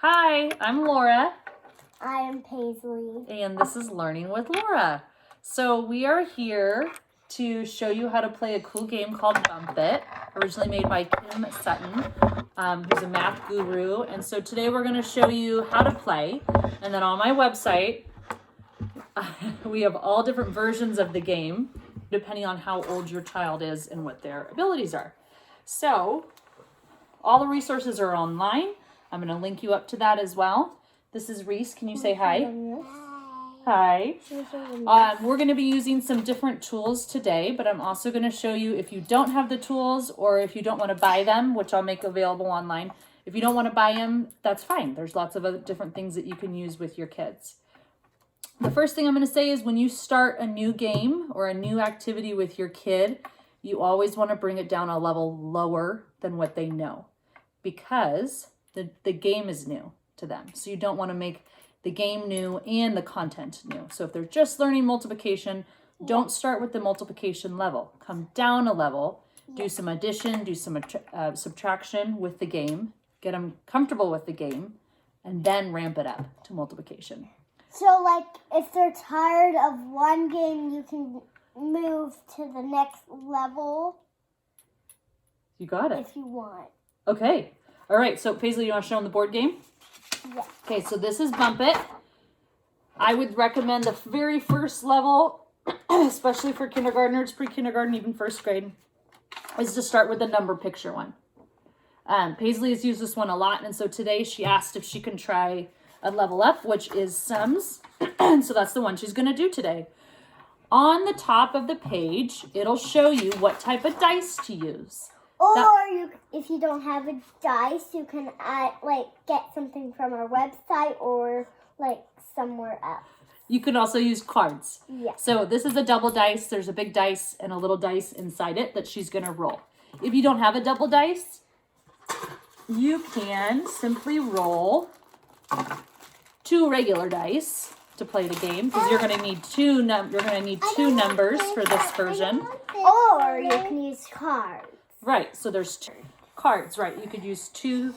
Hi, I'm Laura. I am Paisley. And this is Learning with Laura. So we are here to show you how to play a cool game called Bump It, originally made by Kim Sutton, who's a math guru. And so today we're going to show you how to play. And then on my website, we have all different versions of the game, depending on how old your child is and what their abilities are. So all the resources are online. I'm going to link you up to that as well. This is Reese. Can you say hi? Hi. We're going to be using some different tools today, but I'm also going to show you if you don't have the tools or if you don't want to buy them, which I'll make available online. If you don't want to buy them, that's fine. There's lots of other different things that you can use with your kids. The first thing I'm going to say is when you start a new game or a new activity with your kid, you always want to bring it down a level lower than what they know, because the game is new to them. So you don't want to make the game new and the content new. So if they're just learning multiplication, don't start with the multiplication level. Come down a level, do some addition, do some subtraction with the game, get them comfortable with the game, and then ramp it up to multiplication. So, like, if they're tired of one game, you can move to the next level. You got it. If you want. Okay. All right. So, Paisley, you want to show them the board game? Yeah. Okay, so this is Bump It. I would recommend the very first level, especially for kindergartners, pre-kindergarten, even first grade, is to start with the number picture one. Paisley has used this one a lot, and so today she asked if she can try a level up, which is sums. So that's the one she's going to do today. On the top of the page, it'll show you what type of dice to use. Or if you don't have a dice, you can get something from our website or somewhere else. You can also use cards. Yeah. So this is a double dice. There's a big dice and a little dice inside it that she's going to roll. If you don't have a double dice, you can simply roll 2 regular dice to play the game, because you're going to need two numbers for this version. Or you can use cards. Right, so there's 2 cards, right? You could use two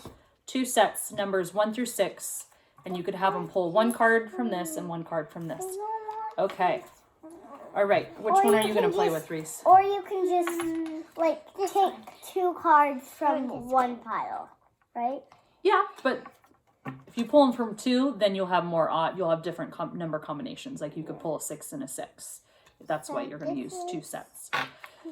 sets, numbers 1 through 6, and you could have them pull 1 card from this and 1 card from this. Okay. All right, which one are you going to play with, Reese? Or you can just, take 2 cards from one pile, right? Yeah, but if you pull them from 2, then you'll have more you'll have different number combinations. Like you could pull a 6 and a 6. That's why you're going to use 2 sets.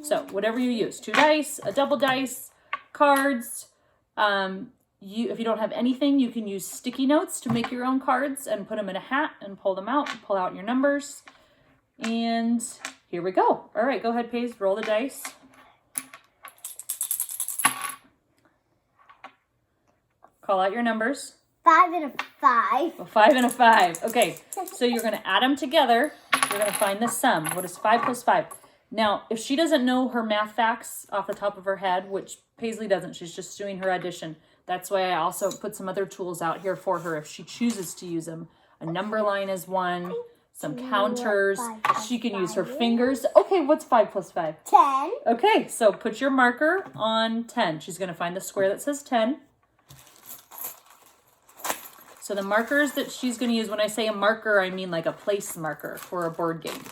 So whatever you use, 2 dice, a double dice, cards. If you don't have anything, you can use sticky notes to make your own cards and put them in a hat and pull them out, pull out your numbers. And here we go. All right, go ahead, Paige, roll the dice. Call out your numbers. 5 and a 5. A 5 and a 5. Okay, so you're going to add them together. You're going to find the sum. What is 5 plus 5? Now, if she doesn't know her math facts off the top of her head, which Paisley doesn't, she's just doing her addition. That's why I also put some other tools out here for her if she chooses to use them. A number line is one, some counters. She can use her fingers. Okay, what's 5 plus 5? 10. Okay, so put your marker on 10. She's going to find the square that says 10. So the markers that she's going to use, when I say a marker, I mean like a place marker for a board game.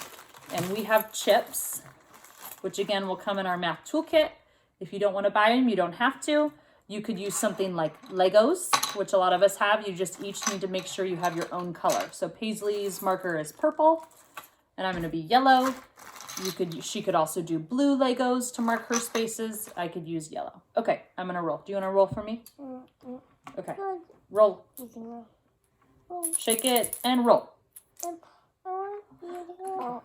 And we have chips, which again will come in our math toolkit. If you don't want to buy them, you don't have to. You could use something like Legos, which a lot of us have. You just each need to make sure you have your own color. So Paisley's marker is purple, and I'm going to be yellow. She could also do blue Legos to mark her spaces. I could use yellow. Okay, I'm going to roll. Do you want to roll for me? Okay. Roll. Shake it and roll.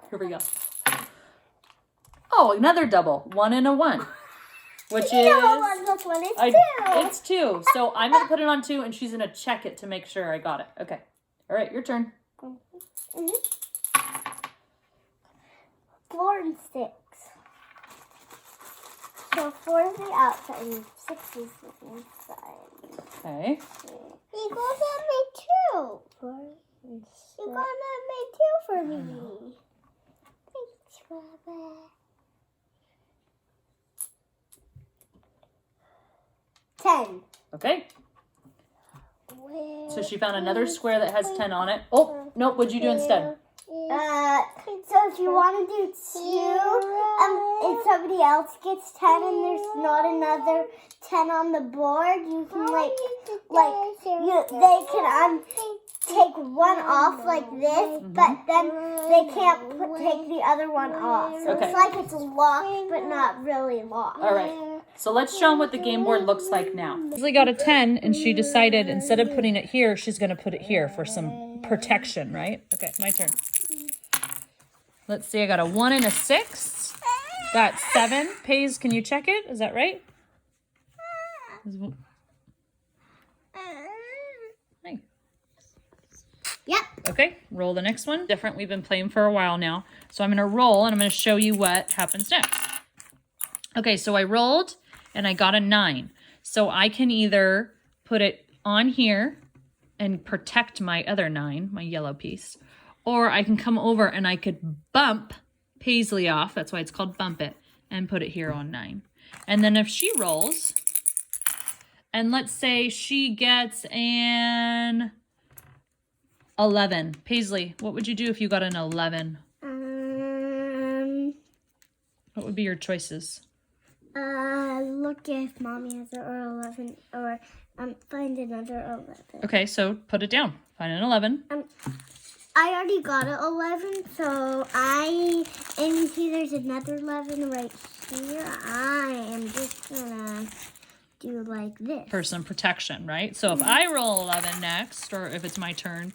Here we go. Oh, another double. 1 and a 1. Which is... 1 plus 1 is 2. It's 2. So I'm going to put it on 2, and she's going to check it to make sure I got it. Okay. All right, your turn. 4 and 6. So 4 is the outside and 6 is the inside. Okay. You gotta make 2. 4 and 6. You gotta make 2 for me. Thanks, Baba. 10. Okay. So she found another square that has 10 on it. Oh, nope, what'd you do instead? So if you want to do 2, and somebody else gets 10 and there's not another 10 on the board, you can they can take one off like this, but then they can't take the other one off. So Okay. it's like it's locked, but not really locked. All right. So let's show them what the game board looks like now. Leslie got a 10 and she decided instead of putting it here, she's going to put it here for some protection, right? Okay, my turn. Let's see, I got a 1 and a 6. Got 7. Paige, can you check it? Is that right? Hey. Yep. Okay, roll the next one. Different, we've been playing for a while now. So I'm going to roll and I'm going to show you what happens next. Okay, so I rolled and I got a 9. So I can either put it on here and protect my other 9, my yellow piece, or I can come over and I could bump Paisley off, that's why it's called bump it, and put it here on 9. And then if she rolls, and let's say she gets an 11. Paisley, what would you do if you got an 11? What would be your choices? Look if mommy has an 11, or find another 11. Okay, so put it down. Find an 11. I already got an 11, so and you see there's another 11 right here. I am just gonna do like this. For some protection, right? So if I roll 11 next, or if it's my turn,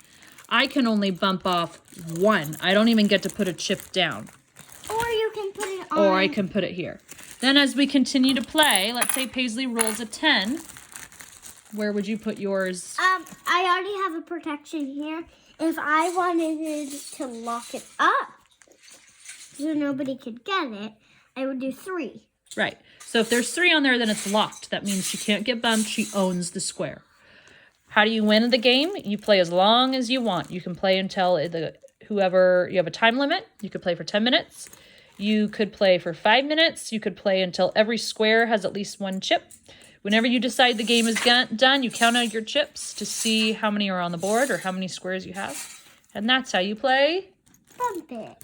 I can only bump off 1. I don't even get to put a chip down. Or you can put it on. Or I can put it here. Then as we continue to play, let's say Paisley rolls a 10. Where would you put yours? I already have a protection here. If I wanted to lock it up so nobody could get it, I would do 3. Right. So if there's 3 on there, then it's locked. That means she can't get bumped. She owns the square. How do you win the game? You play as long as you want. You can play until whoever, you have a time limit. You could play for 10 minutes. You could play for 5 minutes. You could play until every square has at least 1 chip. Whenever you decide the game is done, you count out your chips to see how many are on the board or how many squares you have. And that's how you play Bump it.